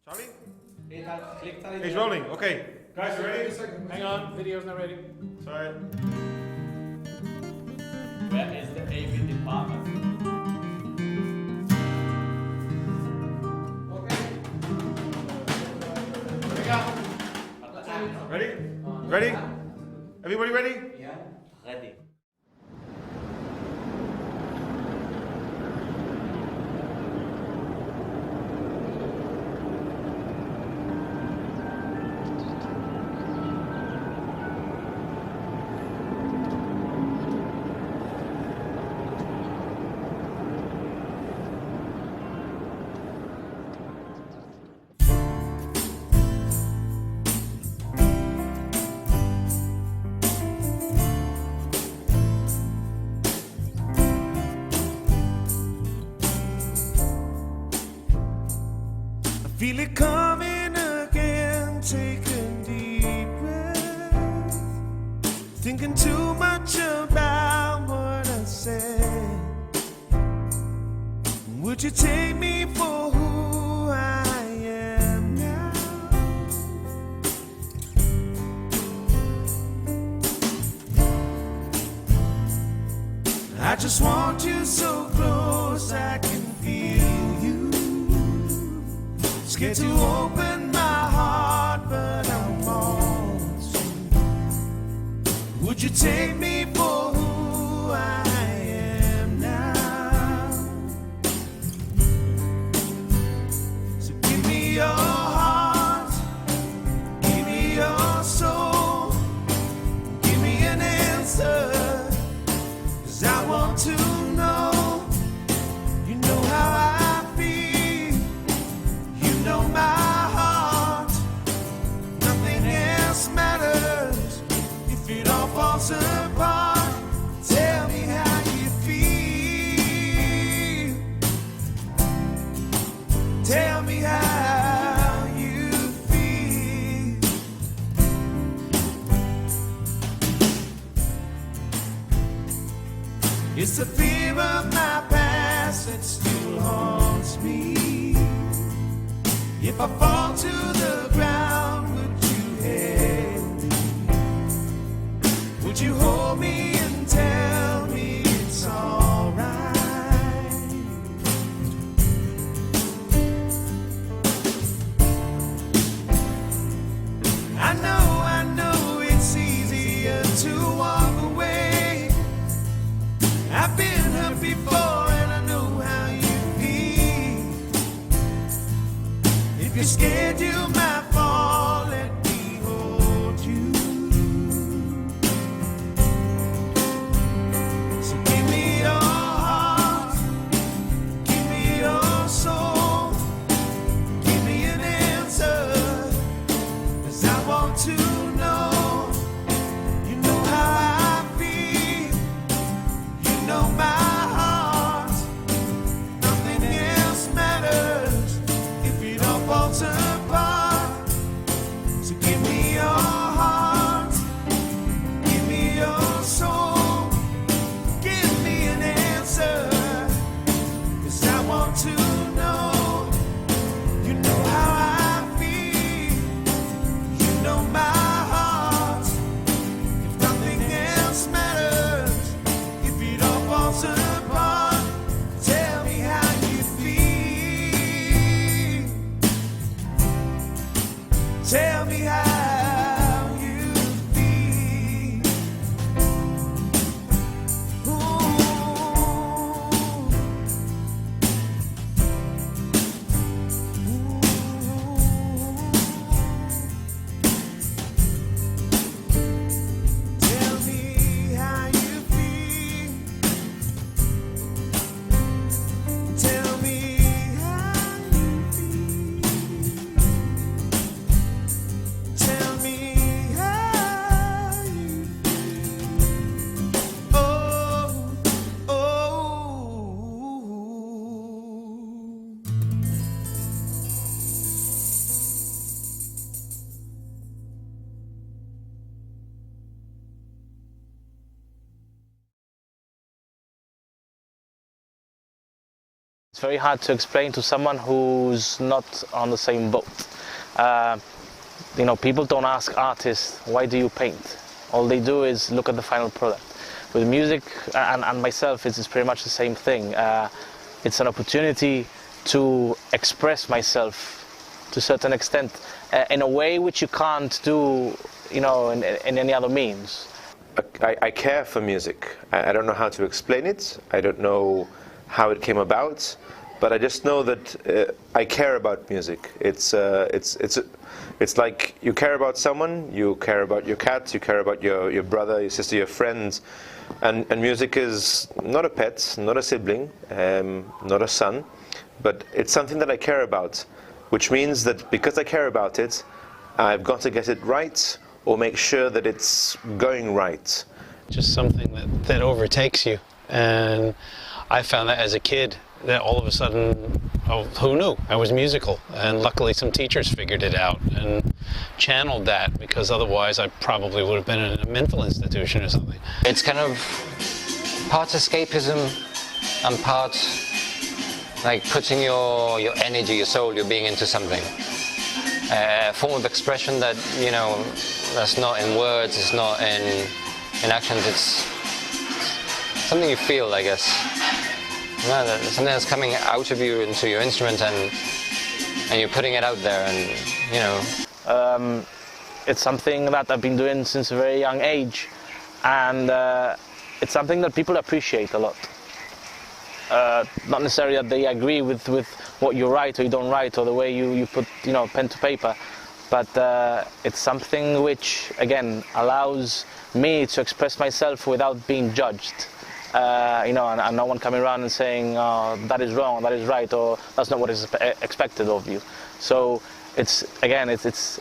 Charlie? Click Charlie. It's rolling. Okay. Guys, you ready? Hang on, video's not ready. Sorry. Where is the AV department? Okay. Ready? Ready? Everybody ready? Yeah. Ready. Feel it coming again, take a deep breath. Thinking too much about what I said. Would you take me for who I am now? I just want you so close I can feel you. Scared to open my heart, but I want to. Would you take me for who I am now? So give me your heart, give me your soul, give me an answer, 'cause I want to know. You know how I my heart, nothing else matters. If it all falls apart, tell me how you feel. Tell me how you feel. It's the fear of my past that still haunts me. If I fall to the ground, would you help me? Would you hold me and tell me it's alright? I know it's easier to walk away. I've been hurt before and I know how you feel. If you're scared you might fall, let me hold you. So give me your heart, give me your soul, give me an answer, 'cause I want to know. You know how I feel, you know my heart, nothing else matters. If it all falls apart, so give me your heart, give me your soul, give me an answer, 'cause I want to know. You know how I feel, you know my heart, if nothing else matters, if it all falls apart, tell me how you feel. Tell me how you feel. Tell me how you feel. Tell me how you feel. It's very hard to explain to someone who's not on the same boat. You know, people don't ask artists, why do you paint? All they do is look at the final product. With music and myself, it's pretty much the same thing. It's an opportunity to express myself to a certain extent in a way which you can't do, you know, in any other means. I care for music. I don't know how to explain it. I don't know how it came about, but I just know that I care about music. It's like you care about someone, you care about your cat, you care about your brother, your sister, your friends, and music is not a pet, not a sibling, not a son, but it's something that I care about, which means that because I care about it, I've got to get it right, or make sure that it's going right. Just something that overtakes you. And I found that as a kid, that all of a sudden, oh, who knew? I was musical. And luckily some teachers figured it out and channeled that, because otherwise I probably would have been in a mental institution or something. It's kind of part escapism and part like putting your energy, your soul, your being into something. A form of expression that, you know, that's not in words, it's not in actions, it's something you feel, I guess. Something that's coming out of you into your instrument, and you're putting it out there, and, you know. It's something that I've been doing since a very young age, and it's something that people appreciate a lot. Not necessarily that they agree with what you write or you don't write, or the way you put, you know, pen to paper, but it's something which, again, allows me to express myself without being judged. You know, and no one coming around and saying, oh, that is wrong, that is right, or that's not what is expected of you. So it's, again, it's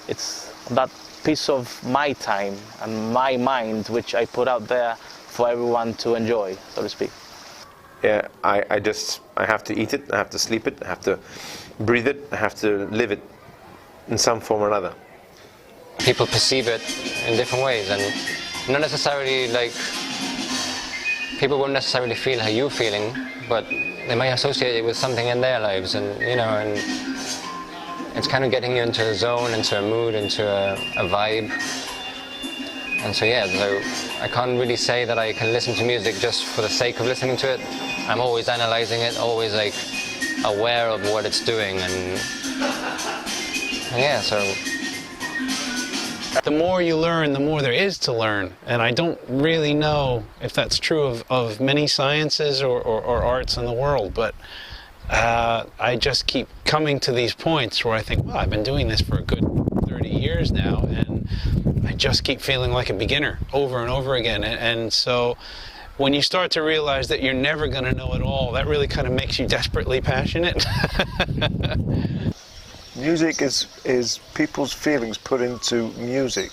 that piece of my time and my mind which I put out there for everyone to enjoy, so to speak. Yeah, I have to eat it, I have to sleep it, I have to breathe it, I have to live it in some form or another. People perceive it in different ways, and not necessarily like, people won't necessarily feel how you're feeling, but they might associate it with something in their lives, and, you know, and it's kind of getting you into a zone, into a mood, into a vibe. And so, yeah, so I can't really say that I can listen to music just for the sake of listening to it. I'm always analyzing it, always like aware of what it's doing, and yeah, so. The more you learn, the more there is to learn. And I don't really know if that's true of many sciences or arts in the world, but I just keep coming to these points where I think, well, I've been doing this for a good 30 years now, and I just keep feeling like a beginner over and over again. And so when you start to realize that you're never going to know it all, that really kind of makes you desperately passionate. Music is people's feelings put into music.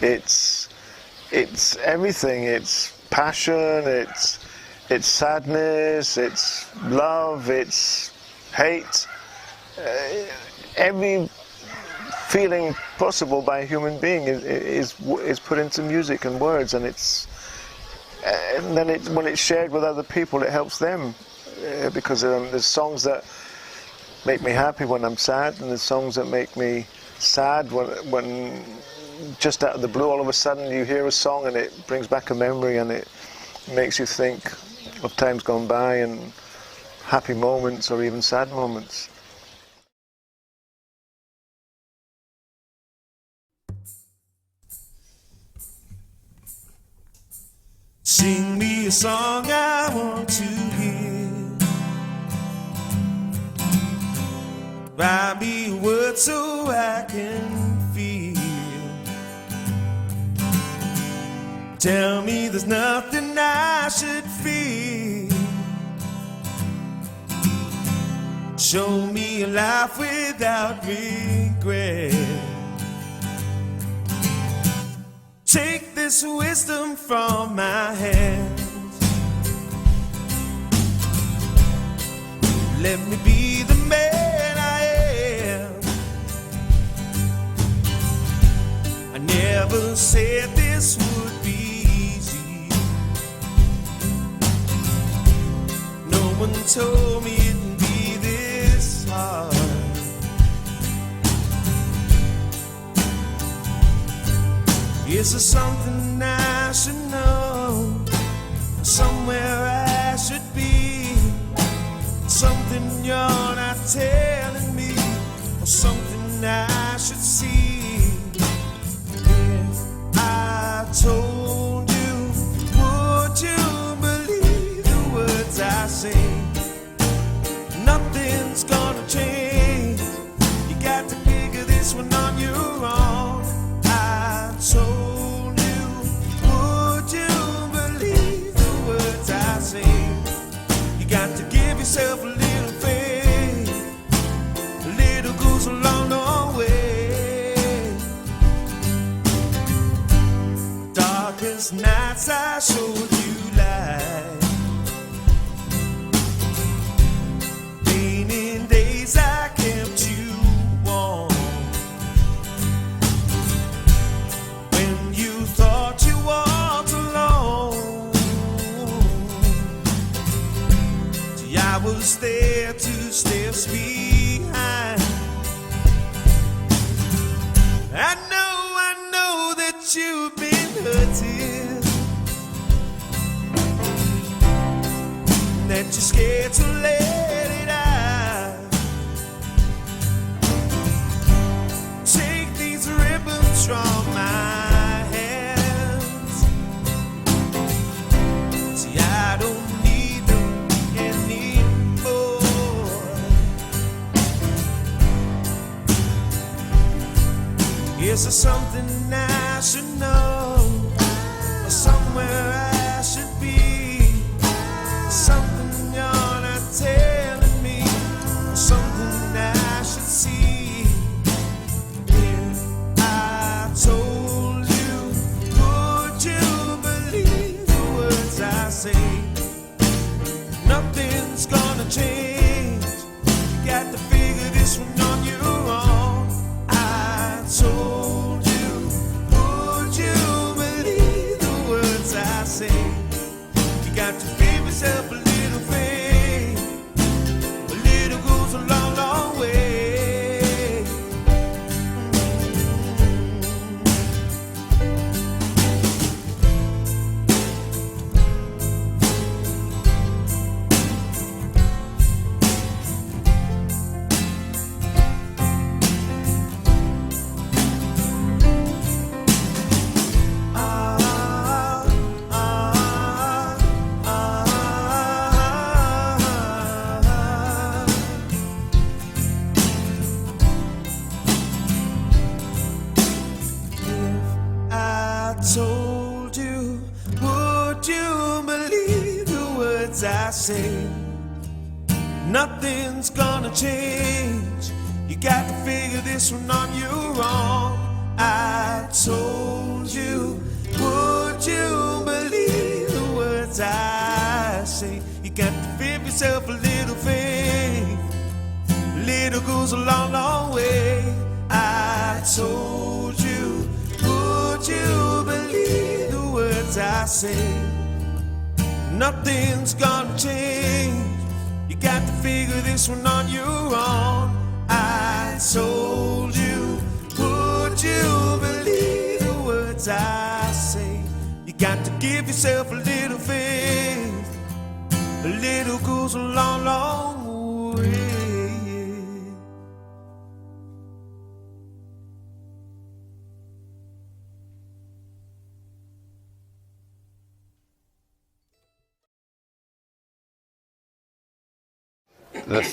It's everything. It's passion, it's sadness, it's love, it's hate. Every feeling possible by a human being is put into music and words, and then when it's shared with other people, it helps them, because there's songs that make me happy when I'm sad, and there's songs that make me sad when just out of the blue all of a sudden you hear a song and it brings back a memory, and it makes you think of times gone by and happy moments or even sad moments. Sing me a song I want to hear. Write me a word so I can feel. Tell me there's nothing I should fear. Show me a life without regret. Take this wisdom from my hands. Let me be the man I am. I never said this would be easy. No one told me it'd be Is there something I should know? Somewhere I should be? Something you're not telling me? Or something I should see? If I told you, would you believe the words I say? Nothing's gonna change. You got to figure this one on your own. I told you, would you believe the words I say? You got to give yourself a little faith. A little goes a long, long way. Darkest nights I showed you light. Raining days I kept you warm. When you thought you walked alone, see, I was there 2 steps behind. I know that you've been hurting, that you're scared to let it out. Take these ribbons from my hands. See, I don't need them anymore. Is there something I should know? Or somewhere I should be? Something you're not telling me? Or something I should see? If I told you, would you believe the words I say? Nothing's gonna change. You got to figure this one on your own. I told you, would you believe the words I say? You got to give yourself a little faith. A little goes a long, long way. Told you, would you believe the words I say? Nothing's gonna change. You got to figure this one on your own. I told you, would you believe the words I say? You got to give yourself a little faith. A little goes a long, long way. I told you, would you believe the words I say? Nothing's gonna change. You got to figure this one on your own. I told you, would you believe the words I say? You got to give yourself a little faith. A little goes a long, long way.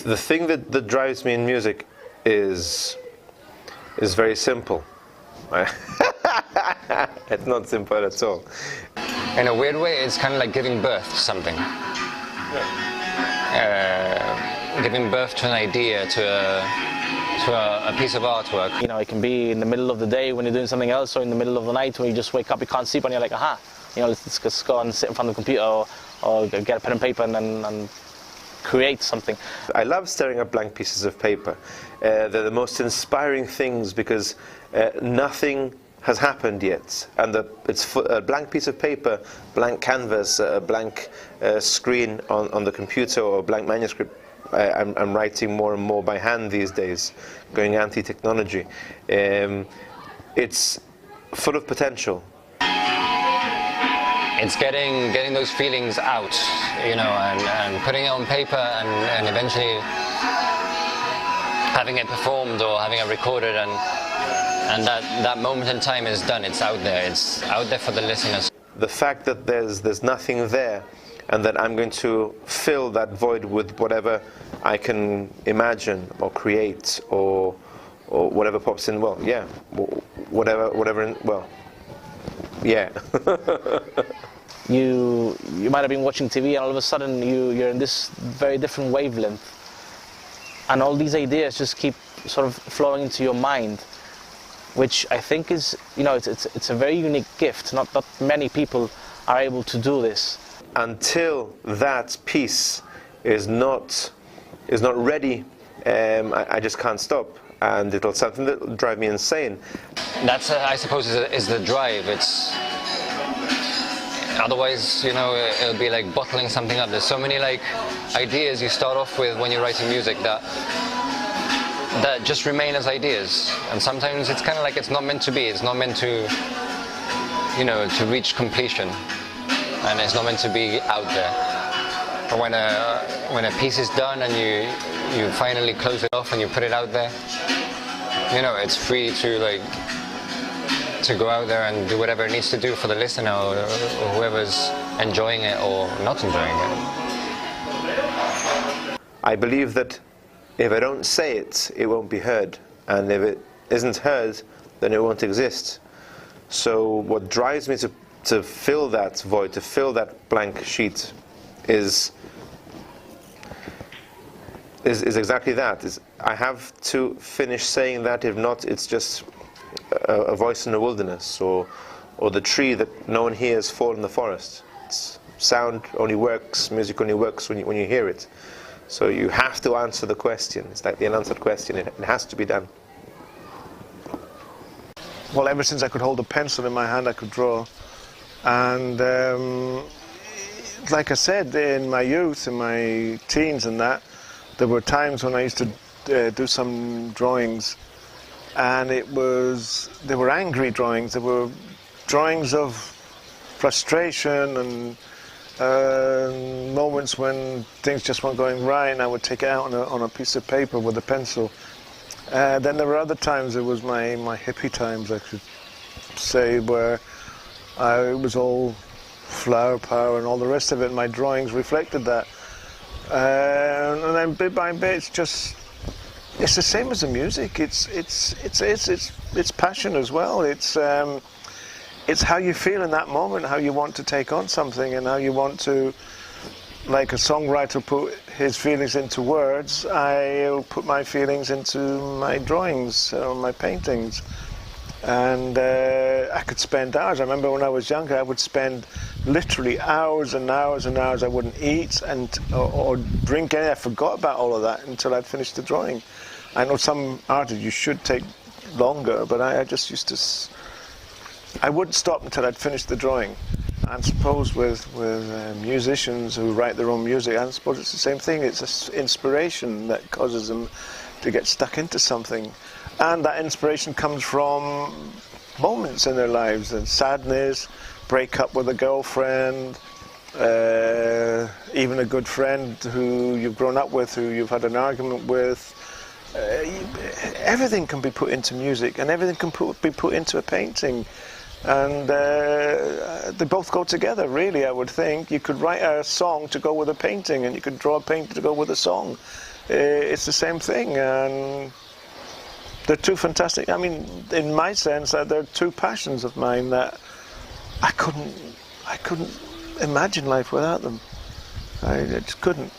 The thing that drives me in music is very simple. It's not simple at all. In a weird way, it's kind of like giving birth to something. Giving birth to an idea, to a piece of artwork. You know, it can be in the middle of the day when you're doing something else, or in the middle of the night when you just wake up, you can't sleep, and you're like, aha, you know, let's just go and sit in front of the computer, or get a pen and paper and create something. I love staring at blank pieces of paper. They're the most inspiring things because nothing has happened yet, and it's a blank piece of paper, blank canvas, a blank screen on the computer, or a blank manuscript. I'm writing more and more by hand these days, going anti-technology. It's full of potential. It's getting those feelings out, you know, and putting it on paper and eventually having it performed or having it recorded, and that moment in time is done. It's out there. It's out there for the listeners. The fact that there's nothing there, and that I'm going to fill that void with whatever I can imagine or create or whatever pops in. Well, yeah, whatever. Well, yeah. You might have been watching TV and all of a sudden you're in this very different wavelength, and all these ideas just keep sort of flowing into your mind, which I think is, you know, it's a very unique gift. Not many people are able to do this. Until that piece is not ready, I just can't stop, and it'll something that'll drive me insane. That's I suppose is the drive. It's otherwise, you know, it'll be like bottling something up. There's so many like ideas you start off with when you're writing music that just remain as ideas, and sometimes it's kind of like it's not meant to be. It's not meant to, you know, to reach completion, and it's not meant to be out there. But when a piece is done and you finally close it off and you put it out there, you know, it's free to go out there and do whatever it needs to do for the listener or whoever's enjoying it or not enjoying it. I believe that if I don't say it, it won't be heard, and if it isn't heard, then it won't exist. So what drives me to fill that void, to fill that blank sheet, is exactly that. I have to finish saying that. If not, it's just a voice in the wilderness, or the tree that no one hears fall in the forest. Sound only works, music only works when you hear it. So you have to answer the question. It's like the unanswered question. It has to be done. Well, ever since I could hold a pencil in my hand, I could draw. And like I said, in my youth, in my teens and that, there were times when I used to do some drawings, and they were angry drawings. They were drawings of frustration and moments when things just weren't going right, and I would take it out on a piece of paper with a pencil. Then there were other times, it was my hippie times, I could say, where it was all flower power and all the rest of it. My drawings reflected that. And then bit by bit, it's the same as the music. It's passion as well. It's how you feel in that moment, how you want to take on something, and how you want to, like a songwriter put his feelings into words, I'll put my feelings into my drawings or my paintings. And I could spend hours. I remember when I was younger, I would spend literally hours and hours and hours. I wouldn't eat or drink anything. I forgot about all of that until I'd finished the drawing. I know some artists, you should take longer, but I just used to... I wouldn't stop until I'd finished the drawing. And suppose with musicians who write their own music, I suppose it's the same thing. It's inspiration that causes them to get stuck into something. And that inspiration comes from moments in their lives, and sadness, break up with a girlfriend, even a good friend who you've grown up with, who you've had an argument with. Everything can be put into music, and everything can be put into a painting. And they both go together, really, I would think. You could write a song to go with a painting, and you could draw a painting to go with a song. It's the same thing. And they're two fantastic, I mean, in my sense, they're two passions of mine that I couldn't imagine life without them. I just couldn't.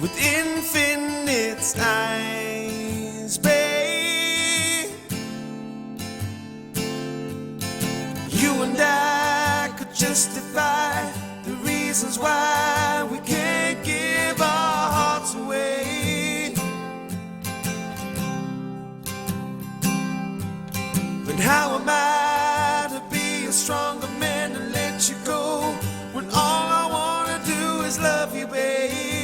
with infinite eyes, babe. You and I could justify the reasons why we can't give our hearts away. But how am I to be a stronger man and let you go when all I wanna do is love you, baby?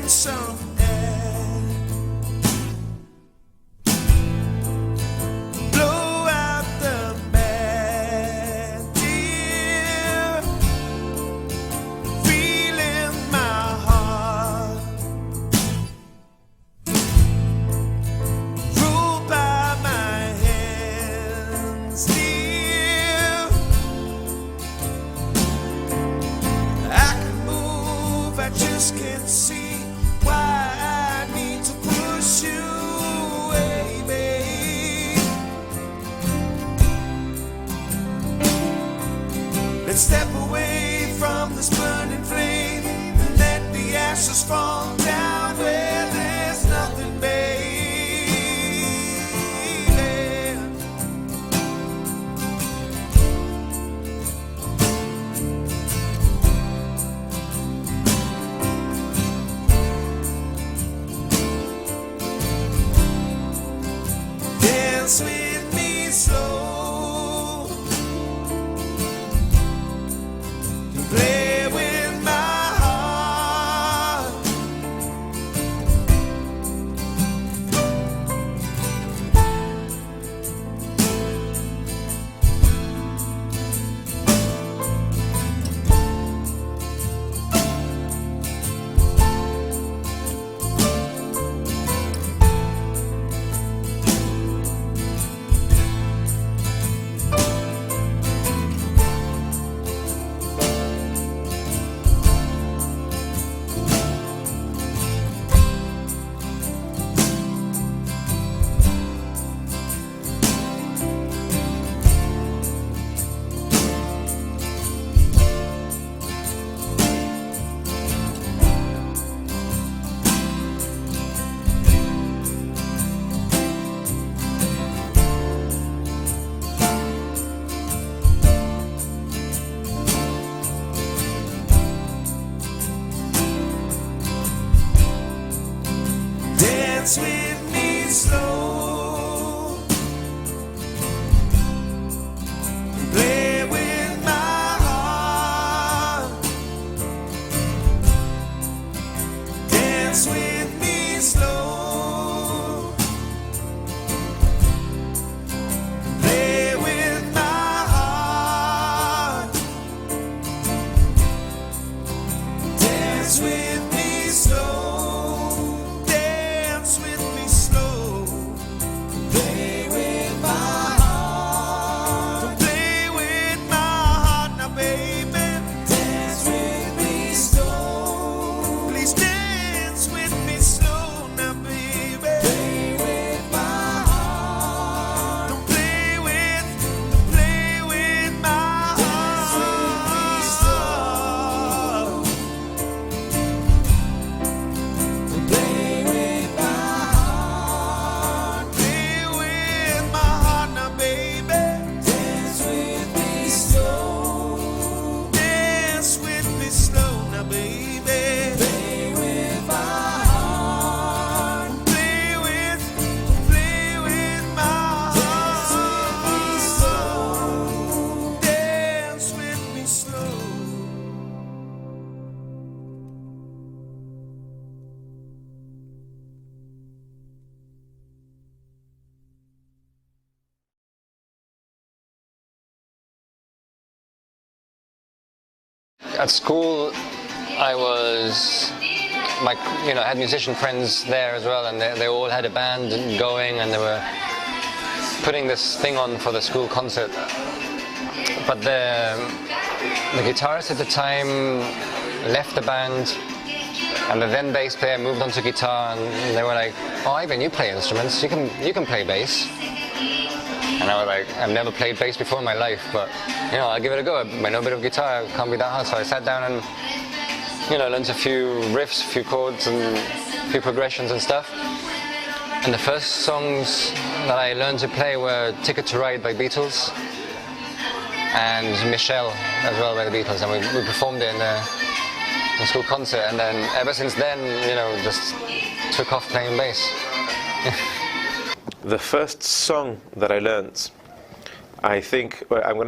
Some air, blow out the bad, dear. Feel in my heart, rule by my hands, dear. I can move, I just can't see why I need to push you away, babe. Let's step away from this burning flame and let the ashes fall down where there's nothing, babe. Dance with me slow, play with my heart. Dance with me slow, play with my heart. Dance with me slow, play with my heart. Dance with me slow. At school, I was I had musician friends there as well, and they all had a band going, and they were putting this thing on for the school concert. But the guitarist at the time left the band, and the then bass player moved on to guitar, and they were like, "Oh, Ivan, you play instruments. You can play bass." And I was like, "I've never played bass before in my life, but I'll give it a go. I know a bit of guitar. It can't be that hard." So I sat down and learned a few riffs, a few chords, and a few progressions and stuff. And the first songs that I learned to play were "Ticket to Ride" by Beatles and "Michelle" as well by the Beatles, and we performed it in the school concert. And then ever since then, just took off playing bass. The first song that I learned, I think, well, I'm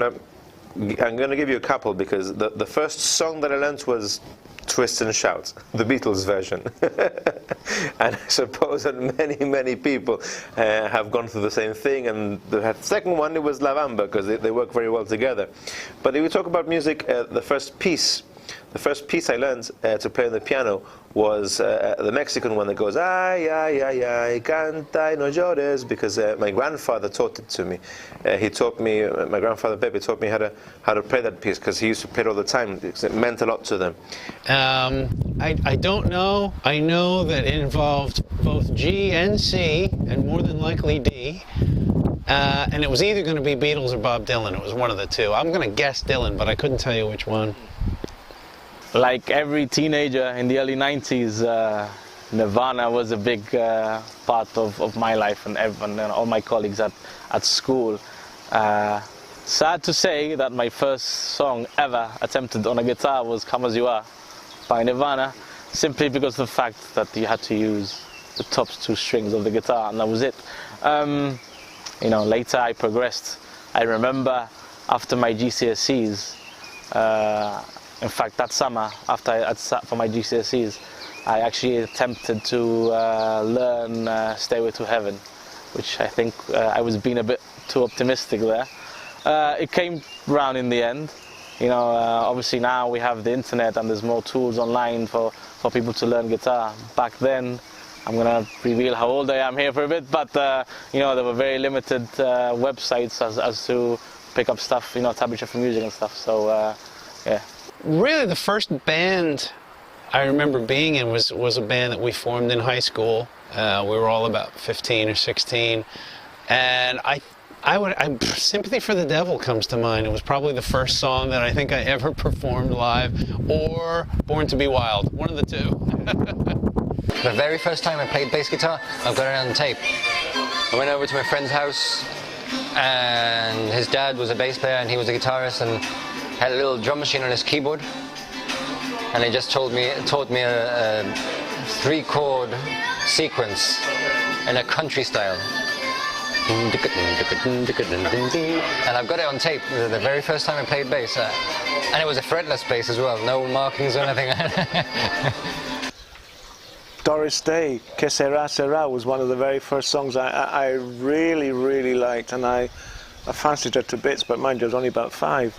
gonna give you a couple, because the first song that I learned was "Twist and Shout," the Beatles version. And I suppose that many people have gone through the same thing. And the second one, it was "La Bamba," because they work very well together. But if we talk about music, the first piece I learned to play on the piano was the Mexican one that goes "Ay, ay, ay, ay, canta y no llores," because my grandfather taught it to me. My grandfather Pepe taught me how to play that piece, because he used to play it all the time. It meant a lot to them. I don't know. I know that it involved both G and C, and more than likely D. And it was either going to be Beatles or Bob Dylan. It was one of the two. I'm going to guess Dylan, but I couldn't tell you which one. Like every teenager in the early 90s, Nirvana was a big part of my life and all my colleagues at school. Sad to say that my first song ever attempted on a guitar was "Come As You Are" by Nirvana, simply because of the fact that you had to use the top two strings of the guitar, and that was it. Later I progressed. I remember after my GCSEs, in fact, that summer, after I had sat for my GCSEs, I actually attempted to learn "Stairway to Heaven," which I think I was being a bit too optimistic there. It came round in the end. Obviously now we have the internet and there's more tools online for people to learn guitar. Back then, I'm going to reveal how old I am here for a bit, but there were very limited websites as to pick up stuff, tablature for music and stuff. So, yeah. Really, the first band I remember being in was a band that we formed in high school. We were all about 15 or 16, and "Sympathy for the Devil" comes to mind. It was probably the first song that I think I ever performed live, or "Born to Be Wild," one of the two. The very first time I played bass guitar, I've got it on tape. I went over to my friend's house, and his dad was a bass player and he was a guitarist, and had a little drum machine on his keyboard, and he just taught me a 3-chord sequence in a country style. And I've got it on tape, the very first time I played bass, and it was a fretless bass as well, no markings or anything. Doris Day, "Que Sera Sera," was one of the very first songs I really liked, and I fancied her to bits, but mind you, I was only about 5.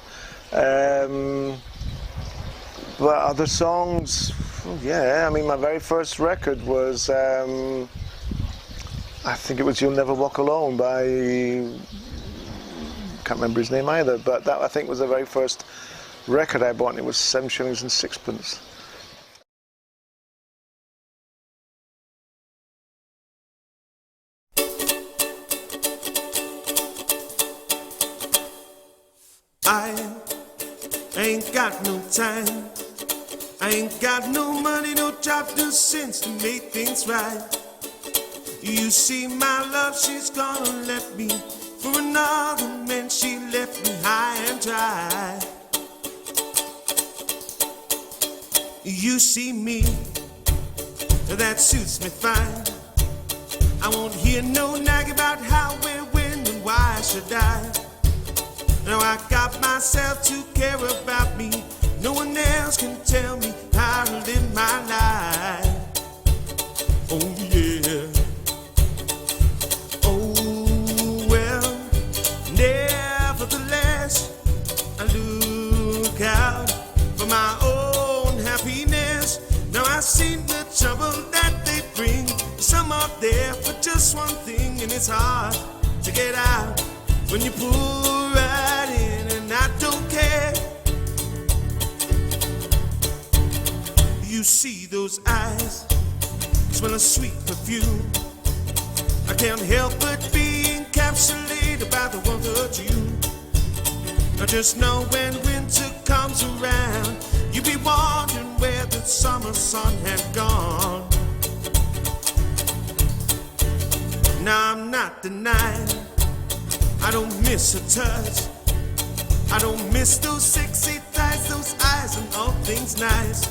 But other songs, yeah, I mean, my very first record was, I think it was "You'll Never Walk Alone" by, can't remember his name either, but that I think was the very first record I bought, and it was 7 shillings and 6pence. I ain't got no time, I ain't got no money, no job, no sense to make things right. You see, my love, she's gonna left me for another man. She left me high and dry. You see me, that suits me fine. I won't hear no nag about how, where, when, and why I should die. Now I got myself to care about me. No one else can tell me how to live my life. Oh yeah. Oh well. Nevertheless, I look out for my own happiness. Now I seen the charm out there for just one thing, and it's hard to get out when you pull right in, and I don't care. You see those eyes, smell a sweet perfume. I can't help but be encapsulated by the warmth of June. I just know when winter comes around, you be wondering where the summer sun had gone. Now I'm not denying, I don't miss a touch. I don't miss those sexy thighs, those eyes, and all things nice.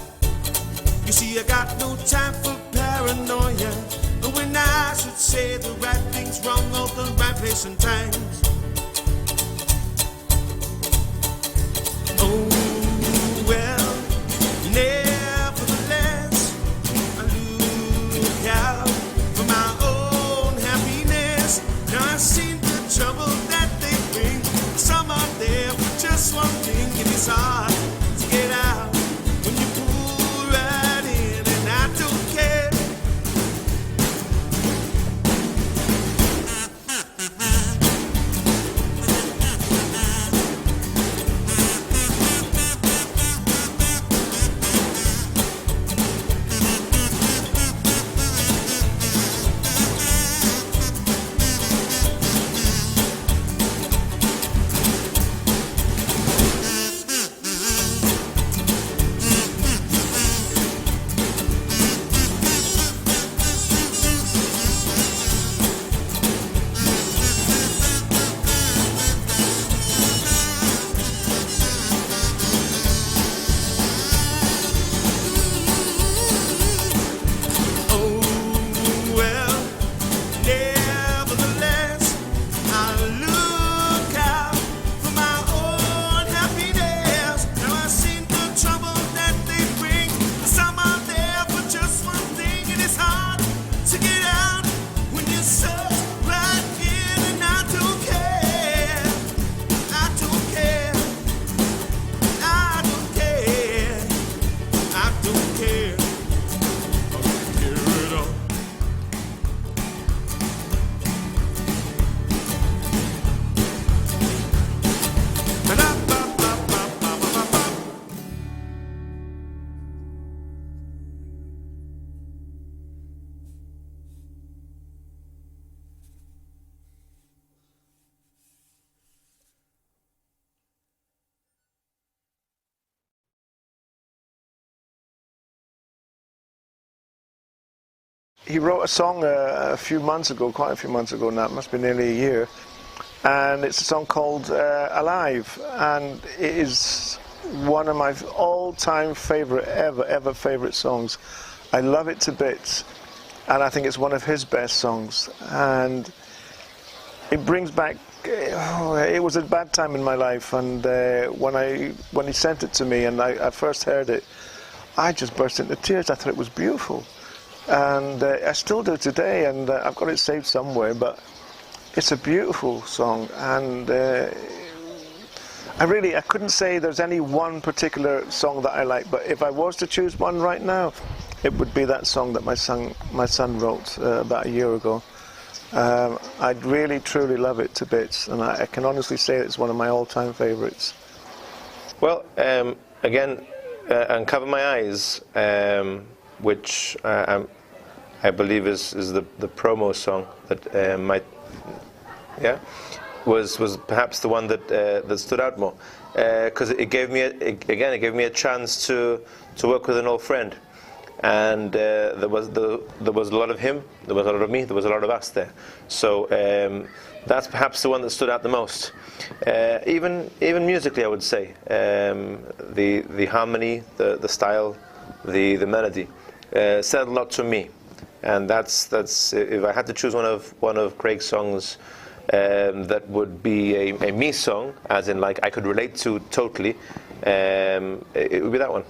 You see, I got no time for paranoia, but when I should say the right things wrong, all the right place and times. Oh, well, nevertheless, I look out for my own happiness. Now I've seen the trouble that they bring. Some are there for just one thing, and it's hard to get out when you pull right in, and I don't care. He wrote a song a few months ago, quite a few months ago now, it must be nearly a year, and it's a song called Alive, and it is one of my all-time favourite, ever favourite songs. I love it to bits, and I think it's one of his best songs, and it brings back, it was a bad time in my life, and when he sent it to me and I first heard it, I just burst into tears. I thought it was beautiful. And I still do today, and I've got it saved somewhere, but it's a beautiful song, and I couldn't say there's any one particular song that I like, but if I was to choose one right now, it would be that song that my son wrote about a year ago. I really truly love it to bits, and I can honestly say it's one of my all-time favourites. Well, again, Uncover My Eyes, which I believe is the promo song that was perhaps the one that stood out more, because it gave me a chance to work with an old friend, and there was a lot of him, there was a lot of me, there was a lot of us there. So that's perhaps the one that stood out the most. Even musically, I would say the harmony, the style, the melody said a lot to me. And that's if I had to choose one of Craig's songs that would be a me song, as in like I could relate to totally, it would be that one.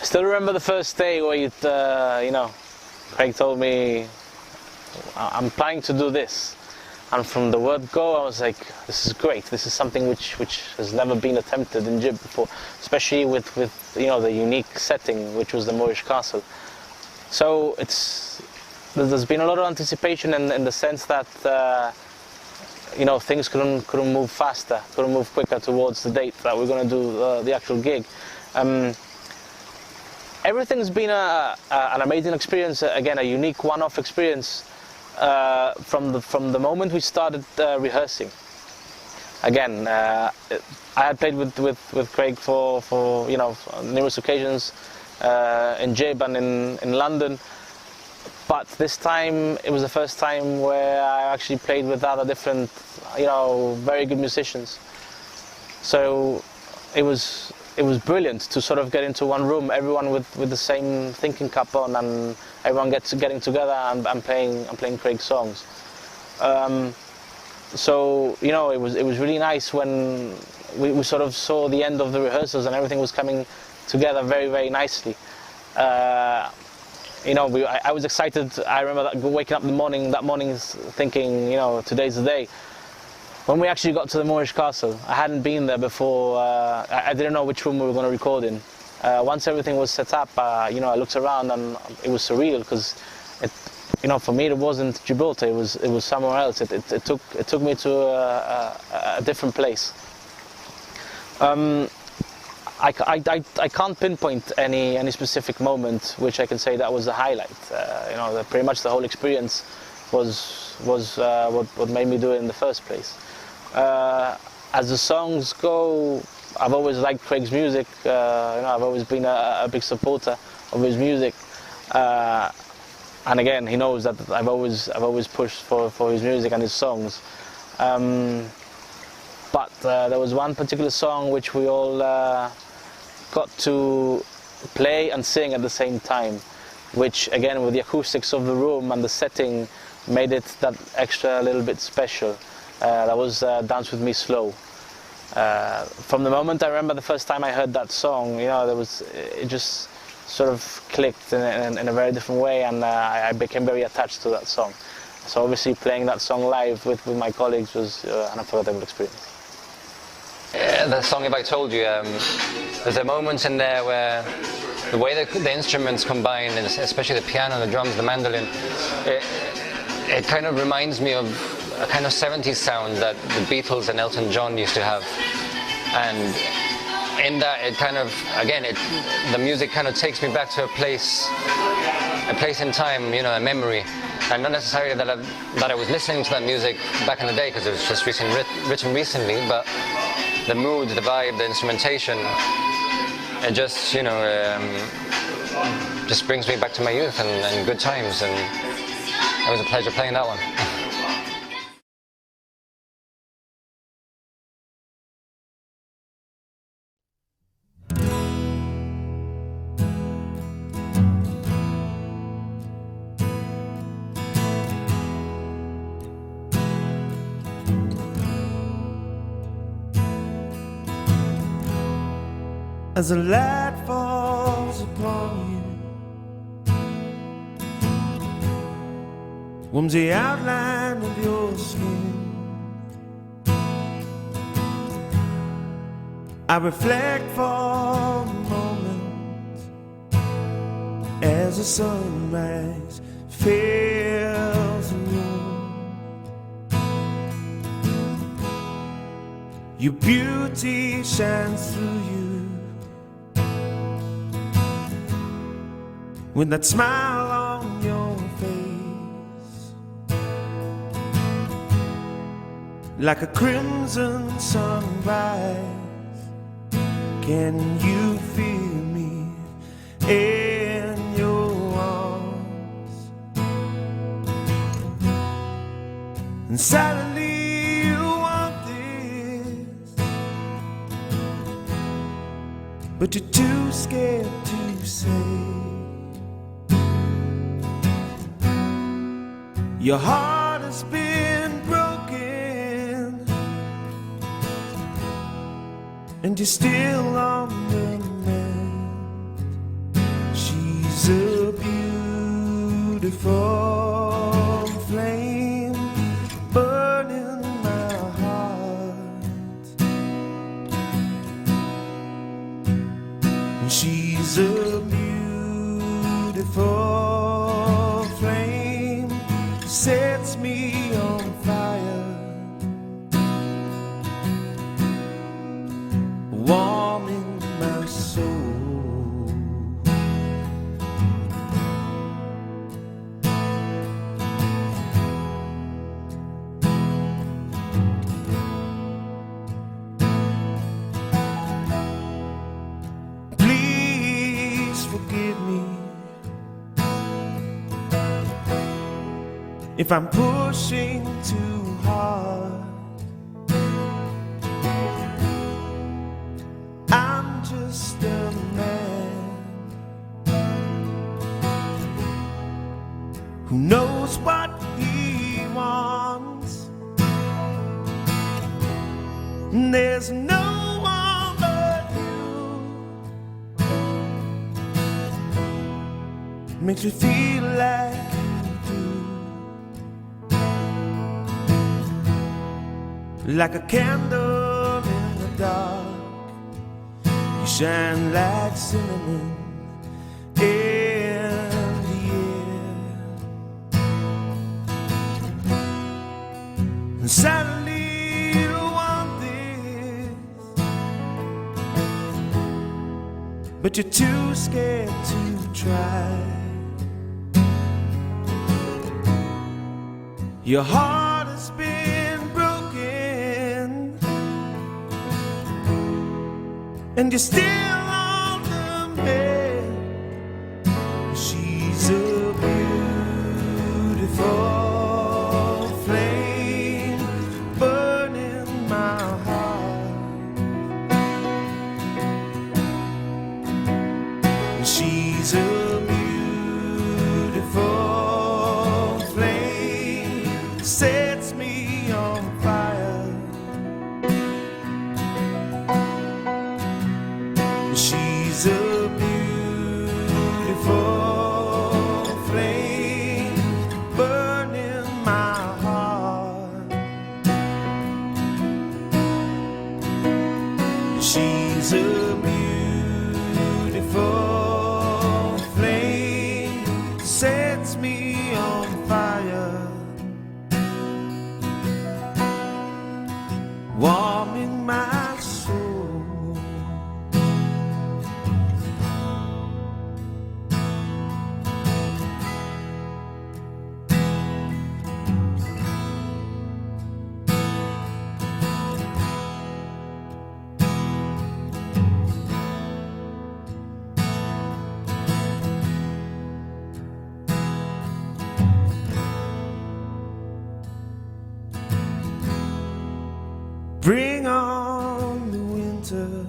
I still remember the first day where Craig told me, I'm planning to do this, and from the word go I was like, this is great, this is something which has never been attempted in Jib before, especially with the unique setting which was the Moorish castle. So there's been a lot of anticipation in the sense that you know, things couldn't move faster, couldn't move quicker towards the date that we're going to do the actual gig. Everything's been an amazing experience, again a unique one-off experience from the moment we started rehearsing. Again, I had played with Craig for you know, numerous occasions in Jib and in London, but this time it was the first time where I actually played with other different, you know, very good musicians. So it was brilliant to sort of get into one room, everyone with the same thinking cap on, and everyone getting together and playing Craig's songs. So you know, it was really nice when we sort of saw the end of the rehearsals and everything was coming together very, very nicely. You know, I was excited. I remember waking up that morning thinking, you know, today's the day. When we actually got to the Moorish castle, I hadn't been there before. I didn't know which room we were going to record in. Once everything was set up, you know, I looked around and it was surreal because, you know, for me it wasn't Gibraltar. It was somewhere else. It took me to a different place. I can't pinpoint any specific moment which I can say that was the highlight. You know, pretty much the whole experience was what made me do it in the first place. As the songs go, I've always liked Craig's music. You know, I've always been a big supporter of his music. And again, he knows that I've always pushed for his music and his songs. But there was one particular song which we all got to play and sing at the same time, which again, with the acoustics of the room and the setting, made it that extra little bit special. That was Dance With Me Slow. From the moment I remember the first time I heard that song, you know, it just sort of clicked in a very different way, and I became very attached to that song. So obviously playing that song live with my colleagues was an unforgettable experience. The song If I Told You, there's a moment in there where the way the instruments combine, and especially the piano, the drums, the mandolin, it kind of reminds me of a kind of 70s sound that the Beatles and Elton John used to have. And in that, it kind of, again, the music kind of takes me back to a place in time, you know, a memory. And not necessarily that I was listening to that music back in the day because it was just written recently, but the mood, the vibe, the instrumentation, it just, you know, just brings me back to my youth and good times, and it was a pleasure playing that one. As the light falls upon you, warms the outline of your skin, I reflect for a moment as the sunrise fills the room. Your beauty shines through you with that smile on your face, like a crimson sunrise. Can you feel me in your arms? And suddenly you want this, but you're too scared to say. Your heart has been broken, and you're still on the mend. She's a beautiful flame burning my heart, and she's a beautiful flame forgive me if I'm pushing too hard. I'm just a man who knows what he wants. And there's no one but you makes me feel like you do. Like a candle in the dark, you shine like cinnamon in the air. And suddenly you want this, but you're too scared to try. Your heart has been broken, and you're still on the bed. She's a beautiful flame burning my heart. She's a beautiful flame, sets me on fire. She's a beautiful flame burning my heart. She's a beautiful flame, sets me on fire, warming my soul. Bring on the winter,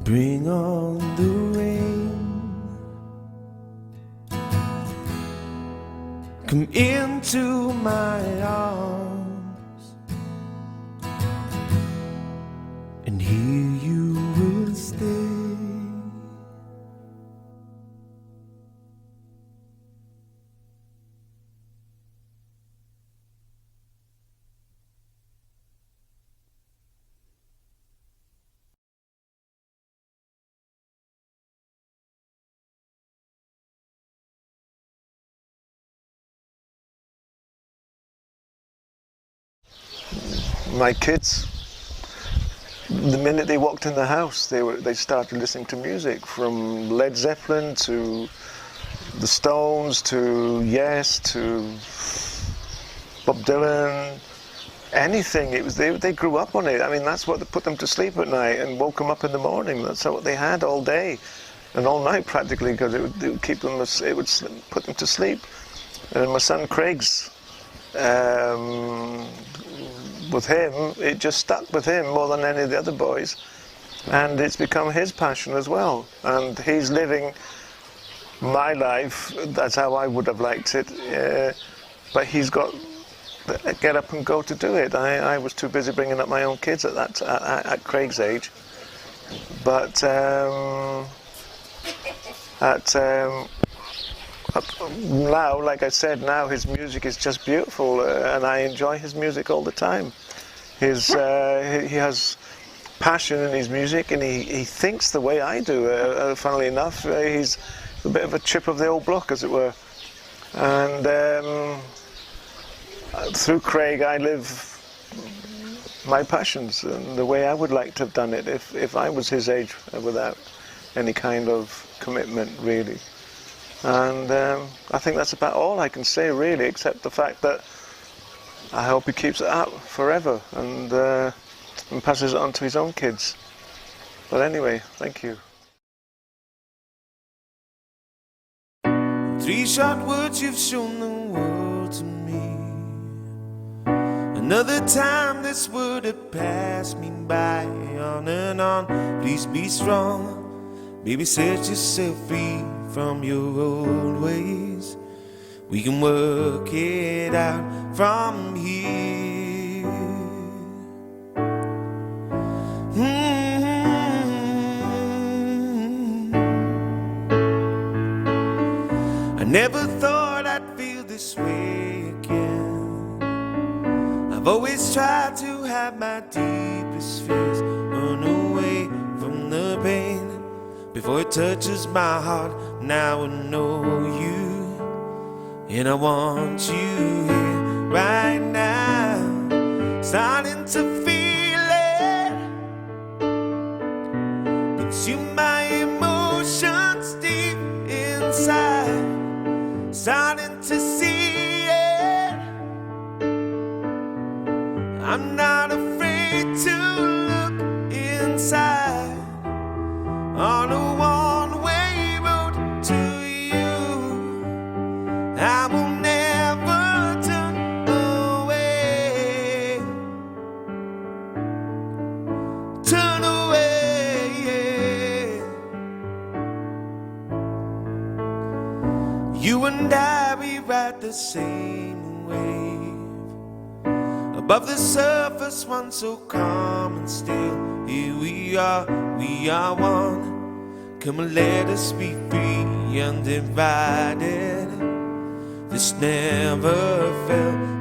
bring on the rain. Come into my arms, and here you will stay. My kids, the minute they walked in the house, they started listening to music, from Led Zeppelin to the Stones to Yes to Bob Dylan, anything. It was they grew up on it. I mean, that's what put them to sleep at night and woke them up in the morning. That's what they had all day and all night practically, because it would keep them. It would put them to sleep. And my son Craig's. With him, it just stuck with him more than any of the other boys, and it's become his passion as well, and he's living my life. That's how I would have liked it, but he's got to get up and go to do it. I was too busy bringing up my own kids at Craig's age, but now, like I said, now his music is just beautiful, and I enjoy his music all the time. He has passion in his music, and he thinks the way I do. Funnily enough, he's a bit of a chip of the old block, as it were. And through Craig, I live my passions and the way I would like to have done it if I was his age, without any kind of commitment, really. And I think that's about all I can say, really, except the fact that I hope he keeps it up forever and passes it on to his own kids. But anyway, thank you. 3 short words you've shown the world to me. Another time this would have passed me by. On and on, please be strong. Baby, set yourself free from your old ways. We can work it out from here. I never thought I'd feel this way again. I've always tried to have my deepest fears run away from the pain before it touches my heart. Now I know you, and I want you here right now. Starting to feel it, consume my emotions deep inside. Starting to see it. I'm not afraid to look inside on a one-way road to you. I will never turn away. Turn away. You and I, we ride the same wave. Above the surface, one so calm and still. Here we are one. Come and let us be free, undivided. This never felt